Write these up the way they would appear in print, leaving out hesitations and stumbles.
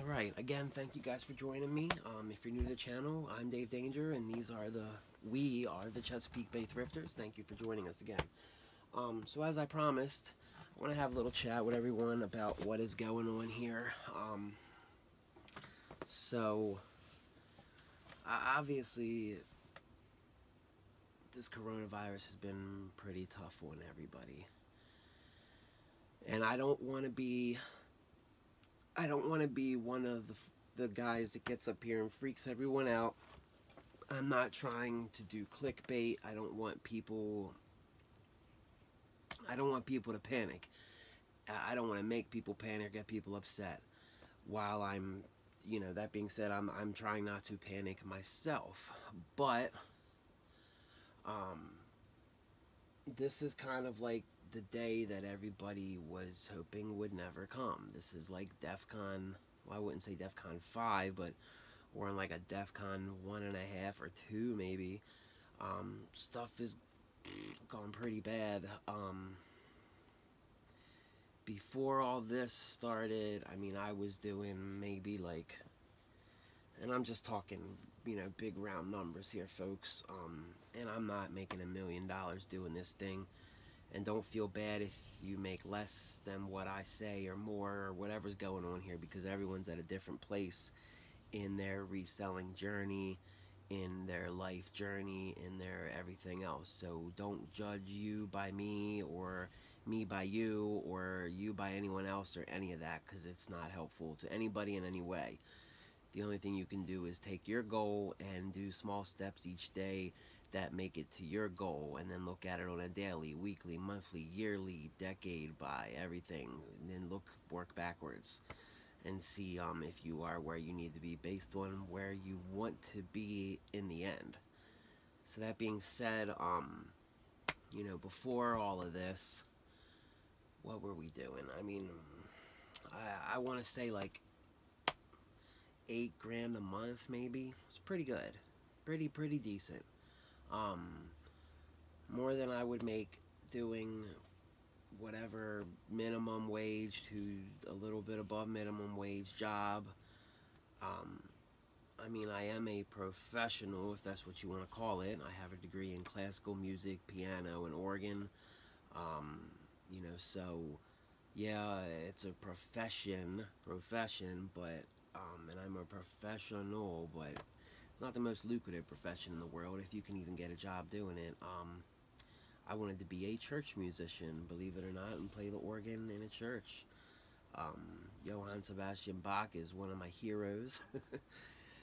Alright, again, thank you guys for joining me. If you're new to the channel, I'm Dave Danger, and we are the Chesapeake Bay Thrifters. Thank you for joining us again. So as I promised, I want to have a little chat with everyone about what is going on here. Obviously, this coronavirus has been pretty tough on everybody. And I don't want to be one of the guys that gets up here and freaks everyone out. I'm not trying to do clickbait. I don't want people to panic. I don't want to make people panic, get people upset. While I'm, that being said, I'm trying not to panic myself. But this is kind of like the day that everybody was hoping would never come. This is like DEFCON, well, I wouldn't say DEFCON 5, but we're in like a DEFCON 1.5 or 2 maybe. Stuff is gone pretty bad. Before all this started, I mean, I was doing maybe like, and I'm just talking, big round numbers here, folks. And I'm not making $1 million doing this thing. And don't feel bad if you make less than what I say or more or whatever's going on here, because everyone's at a different place in their reselling journey, in their life journey, in their everything else. So don't judge you by me or me by you or you by anyone else or any of that, because it's not helpful to anybody in any way. The only thing you can do is take your goal and do small steps each day that make it to your goal, and then look at it on a daily, weekly, monthly, yearly, decade by everything, and then work backwards and see if you are where you need to be based on where you want to be in the end. So that being said, before all of this, what were we doing? I mean, I want to say like $8 grand a month maybe. It's pretty good, pretty decent. More than I would make doing whatever minimum wage to a little bit above minimum wage job. I mean, I am a professional, if that's what you want to call it. I have a degree in classical music, piano, and organ. So yeah, it's a profession, but and I'm a professional, but it's not the most lucrative profession in the world, if you can even get a job doing it. I wanted to be a church musician, believe it or not, and play the organ in a church. Johann Sebastian Bach is one of my heroes.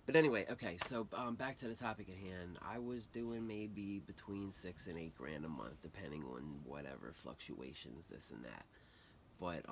But anyway, okay, so back to the topic at hand. I was doing maybe between $6 and $8 grand a month, depending on whatever fluctuations, this and that. But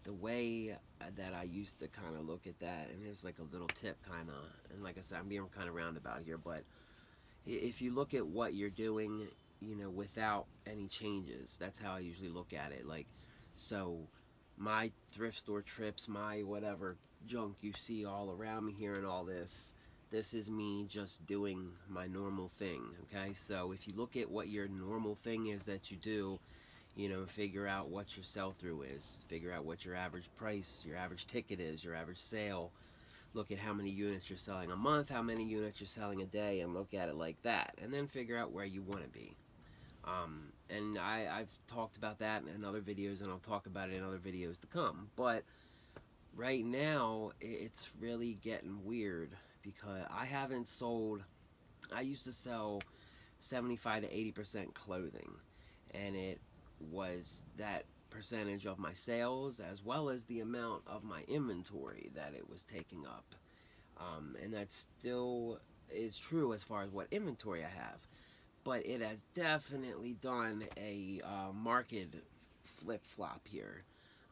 the way that I used to kind of look at that, and there's like a little tip kind of, and like I said, I'm being kind of roundabout here, but if you look at what you're doing, without any changes, that's how I usually look at it. Like, so my thrift store trips, my whatever junk you see all around me here and all this is me just doing my normal thing, okay? So if you look at what your normal thing is that you do, figure out what your sell-through is, figure out what your average price, your average ticket is, your average sale, look at how many units you're selling a month, how many units you're selling a day, and look at it like that, and then figure out where you want to be. And I've talked about that in other videos, and I'll talk about it in other videos to come, but right now it's really getting weird, because I haven't sold, I used to sell 75 to 80% clothing, and it was that percentage of my sales as well as the amount of my inventory that it was taking up. And that still is true as far as what inventory I have, but it has definitely done a market flip-flop here.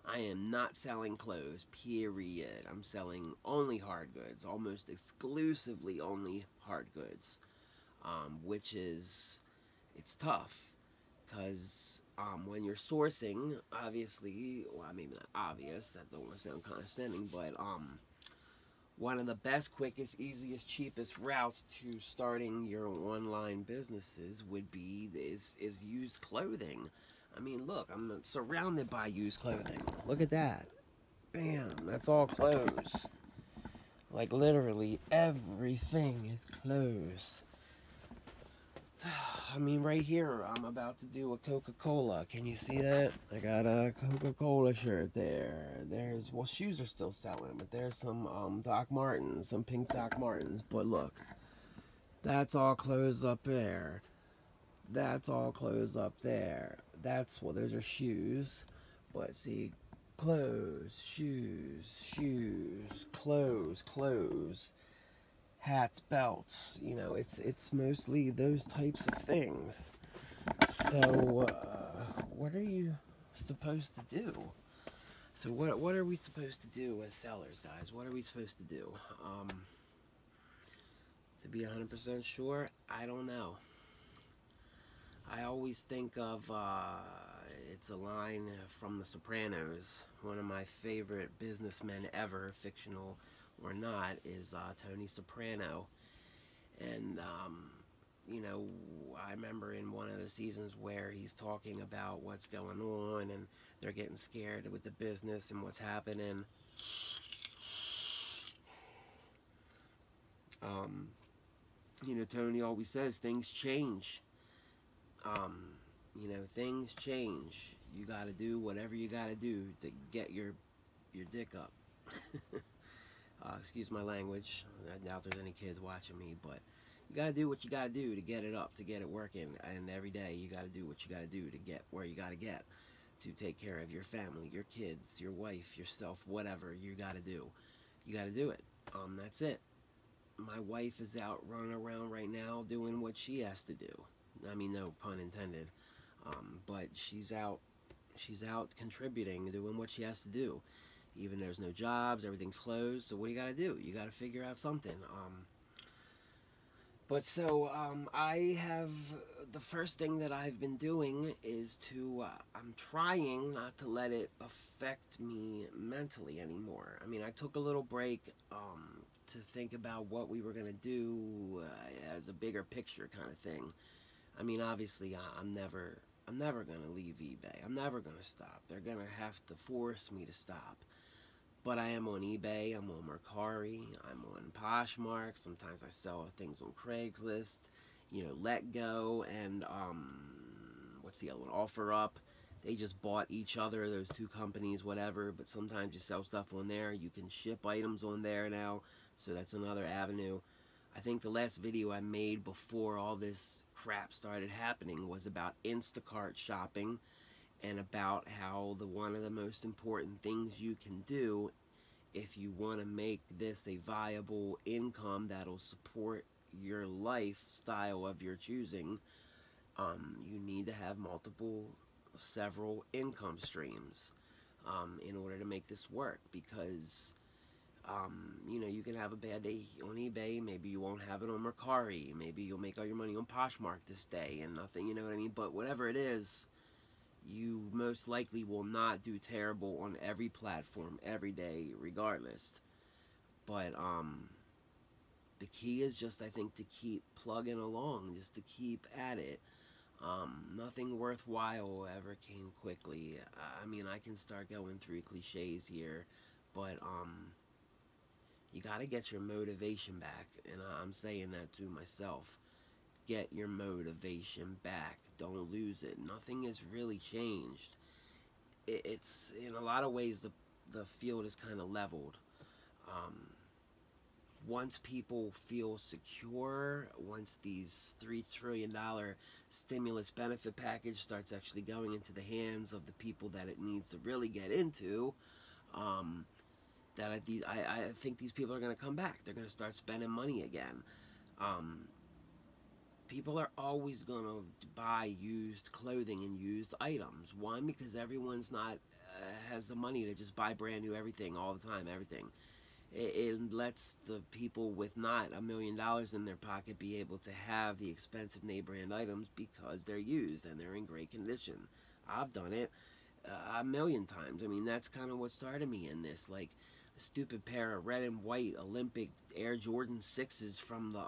I am not selling clothes, period. I'm selling only hard goods, almost exclusively only hard goods, which is, it's tough, because when you're sourcing, obviously, well, maybe not obvious, I don't want to sound condescending, but one of the best, quickest, easiest, cheapest routes to starting your online businesses would be is used clothing. I mean, look, I'm surrounded by used clothing. Look at that. Bam, that's all closed. Like literally everything is closed. I mean, right here, I'm about to do a Coca-Cola. Can you see that? I got a Coca-Cola shirt there. There's, well, shoes are still selling, but there's some Doc Martens, some pink Doc Martens. But look, that's all closed up there. That's all closed up there. That's, well, those are shoes. But see, clothes, shoes, clothes. Hats, belts, you know, it's mostly those types of things. So, what are you supposed to do? So, what are we supposed to do as sellers, guys? What are we supposed to do? To be 100% sure, I don't know. I always think of, it's a line from The Sopranos. One of my favorite businessmen ever, fictional or not, is Tony Soprano. And, you know, I remember in one of the seasons where he's talking about what's going on and they're getting scared with the business and what's happening. You know, Tony always says things change. You know, things change. You got to do whatever you got to do to get your dick up. Excuse my language. I doubt there's any kids watching me, but you got to do what you got to do to get it up, to get it working. And every day you got to do what you got to do to get where you got to get, to take care of your family, your kids, your wife, yourself, whatever you got to do. You got to do it. That's it. My wife is out running around right now doing what she has to do. I mean, no pun intended. But she's out contributing, doing what she has to do. Even there's no jobs, everything's closed, so what do you got to do? You got to figure out something. I have, the first thing that I've been doing is to, I'm trying not to let it affect me mentally anymore. I mean, I took a little break to think about what we were going to do as a bigger picture kind of thing. I mean, obviously, I'm never going to leave eBay. I'm never going to stop. They're going to have to force me to stop. But I am on eBay, I'm on Mercari, I'm on Poshamark, sometimes I sell things on Craigslist, you know, Let Go, and, what's the other one, OfferUp. They just bought each other, those two companies, whatever, but sometimes you sell stuff on there. You can ship items on there now, so that's another avenue. I think the last video I made before all this crap started happening was about Instacart shopping, and about how one of the most important things you can do if you want to make this a viable income that'll support your lifestyle of your choosing, you need to have several income streams in order to make this work, because you know, you can have a bad day on eBay, maybe you won't have it on Mercari, maybe you'll make all your money on Poshmark this day and nothing, you know what I mean? But whatever it is, you most likely will not do terrible on every platform every day regardless. But the key is just, I think, to keep plugging along, just to keep at it. Nothing worthwhile ever came quickly. I mean, I can start going through cliches here, but you got to get your motivation back, and I'm saying that to myself. Get your motivation back. Don't lose it. Nothing has really changed. It's in a lot of ways the field is kind of leveled. Once people feel secure, once these $3 trillion stimulus benefit package starts actually going into the hands of the people that it needs to really get into, I think these people are going to come back. They're going to start spending money again. People are always going to buy used clothing and used items. One, because everyone's not has the money to just buy brand new everything all the time, everything. It lets the people with not $1 million in their pocket be able to have the expensive name brand items because they're used and they're in great condition. I've done it a million times. I mean, that's kind of what started me in this. Like, a stupid pair of red and white Olympic Air Jordan 6s from the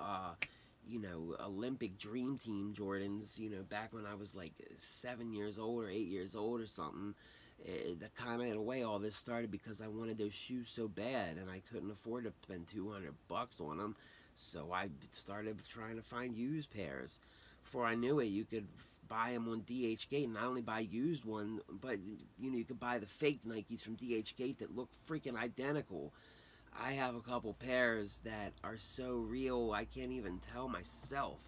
you know, Olympic Dream Team Jordans, you know, back when I was like 7 years old or 8 years old or something. That kind of, in a way, all this started because I wanted those shoes so bad, and I couldn't afford to spend $200 on them. So I started trying to find used pairs. Before I knew it, you could buy them on DHgate, not only buy used one, but you could buy the fake Nikes from DHgate that look freaking identical. I have a couple pairs that are so real I can't even tell myself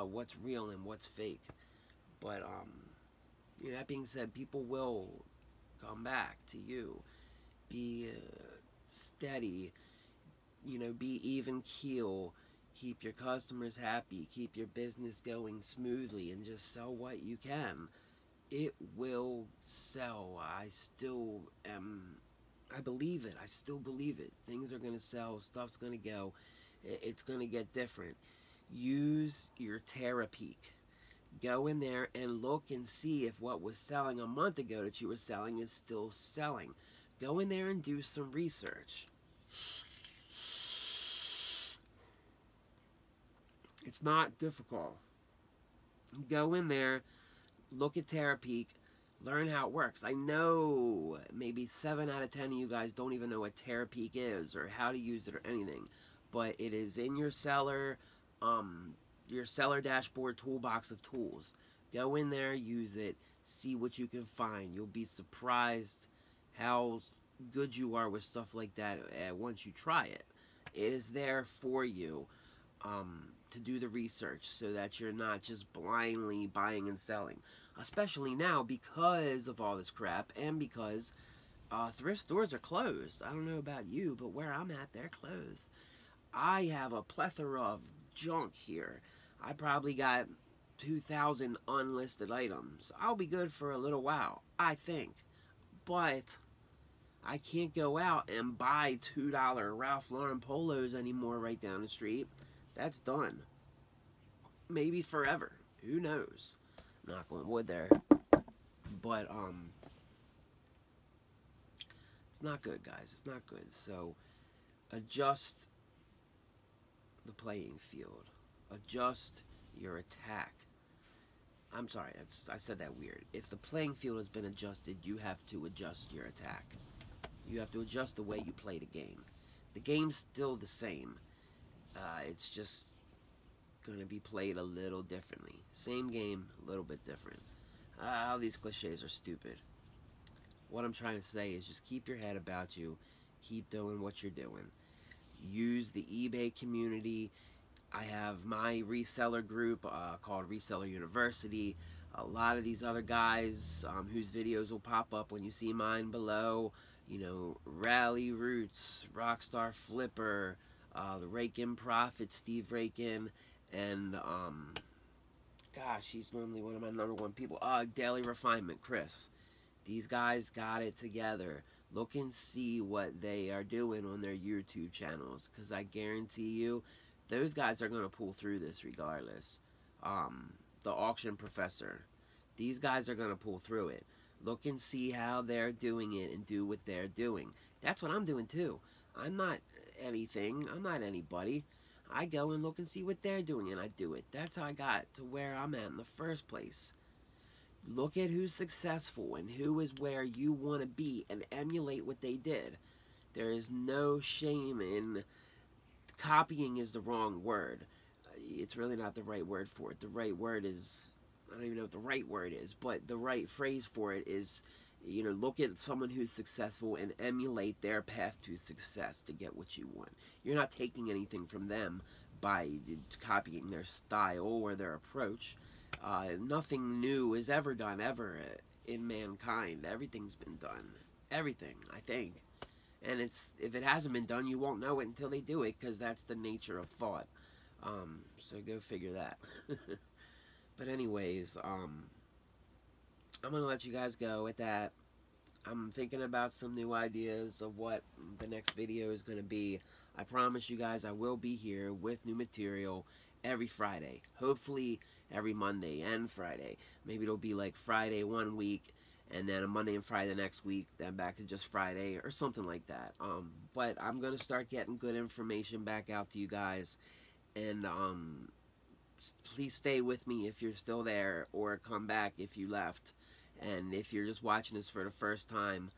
what's real and what's fake. But that being said, people will come back to you. Be steady. Be even keel. Keep your customers happy. Keep your business going smoothly, and just sell what you can. It will sell. I believe it. I still believe it. Things are going to sell. Stuff's going to go. It's going to get different. Use your Chesapeake. Go in there and look and see if what was selling a month ago that you were selling is still selling. Go in there and do some research. It's not difficult. Go in there, look at Chesapeake, learn how it works. I know maybe 7 out of 10 of you guys don't even know what Chesapeake is or how to use it or anything, but it is in your seller dashboard toolbox of tools. Go in there, use it, see what you can find. You'll be surprised how good you are with stuff like that once you try it. It is there for you to do the research so that you're not just blindly buying and selling. Especially now because of all this crap and because thrift stores are closed. I don't know about you, but where I'm at, they're closed. I have a plethora of junk here. I probably got 2,000 unlisted items. I'll be good for a little while, I think. But I can't go out and buy $2 Ralph Lauren polos anymore right down the street. That's done. Maybe forever. Who knows? Knock on wood there. But, it's not good, guys. It's not good. So, adjust the playing field. Adjust your attack. I'm sorry, I said that weird. If the playing field has been adjusted, you have to adjust your attack. You have to adjust the way you play the game. The game's still the same. It's just going to be played a little differently. Same game, a little bit different. All these cliches are stupid. What I'm trying to say is just keep your head about you. Keep doing what you're doing. Use the eBay community. I have my reseller group called Reseller University. A lot of these other guys whose videos will pop up when you see mine below. Rally Roots, Rockstar Flipper, the Rake-In Prophet, Steve Rake-In, and gosh, he's normally one of my #1 people. Daily Refinement, Chris. These guys got it together. Look and see what they are doing on their YouTube channels, because I guarantee you, those guys are going to pull through this regardless. The Auction Professor. These guys are going to pull through it. Look and see how they're doing it and do what they're doing. That's what I'm doing too. I'm not anything. I'm not anybody. I go and look and see what they're doing and I do it. That's how I got to where I'm at in the first place. Look at who's successful and who is where you want to be and emulate what they did. There is no shame in copying is the wrong word. It's really not the right word for it. The right word is, I don't even know what the right word is, but the right phrase for it is, look at someone who's successful and emulate their path to success to get what you want. You're not taking anything from them by copying their style or their approach. Nothing new is ever done, ever, in mankind. Everything's been done. Everything, I think. And if it hasn't been done, you won't know it until they do it, because that's the nature of thought. So go figure that. But anyways, I'm going to let you guys go with that. I'm thinking about some new ideas of what the next video is going to be. I promise you guys I will be here with new material every Friday. Hopefully every Monday and Friday. Maybe it'll be like Friday one week, and then a Monday and Friday the next week, then back to just Friday, or something like that. But I'm going to start getting good information back out to you guys. And please stay with me if you're still there, or come back if you left. And if you're just watching this for the first time,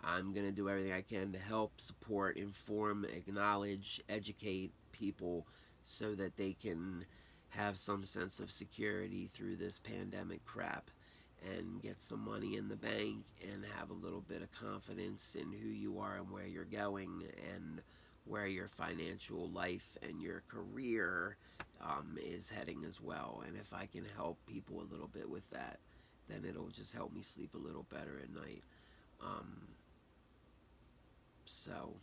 I'm going to do everything I can to help, support, inform, acknowledge, educate people so that they can have some sense of security through this pandemic crap and get some money in the bank and have a little bit of confidence in who you are and where you're going and where your financial life and your career is heading as well. And if I can help people a little bit with that, then it'll just help me sleep a little better at night. So,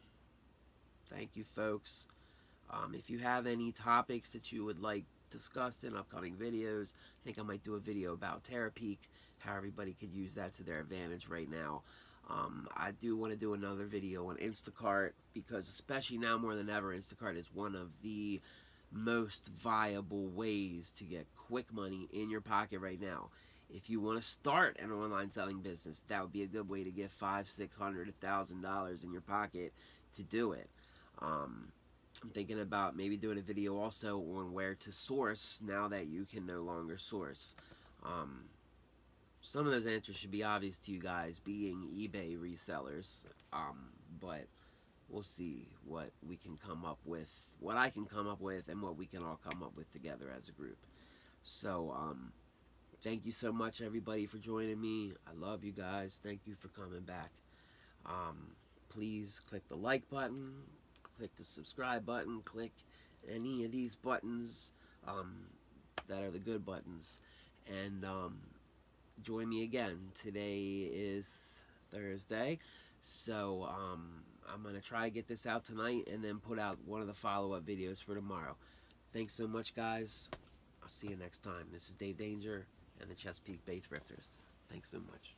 thank you, folks. If you have any topics that you would like discussed in upcoming videos, I think I might do a video about Chesapeake, how everybody could use that to their advantage right now. I do want to do another video on Instacart, because especially now more than ever, Instacart is one of the most viable ways to get quick money in your pocket right now. If you want to start an online selling business, that would be a good way to get $500, $600, $1,000 in your pocket to do it. I'm thinking about maybe doing a video also on where to source now that you can no longer source. Some of those answers should be obvious to you guys, being eBay resellers, but we'll see what we can come up with, what I can come up with, and what we can all come up with together as a group. So, thank you so much, everybody, for joining me. I love you guys. Thank you for coming back. Please click the like button, click the subscribe button, click any of these buttons that are the good buttons. And join me again. Today is Thursday, so I'm going to try to get this out tonight and then put out one of the follow-up videos for tomorrow. Thanks so much, guys. I'll see you next time. This is Dave Danger and the Chesapeake Bay Thrifters. Thanks so much.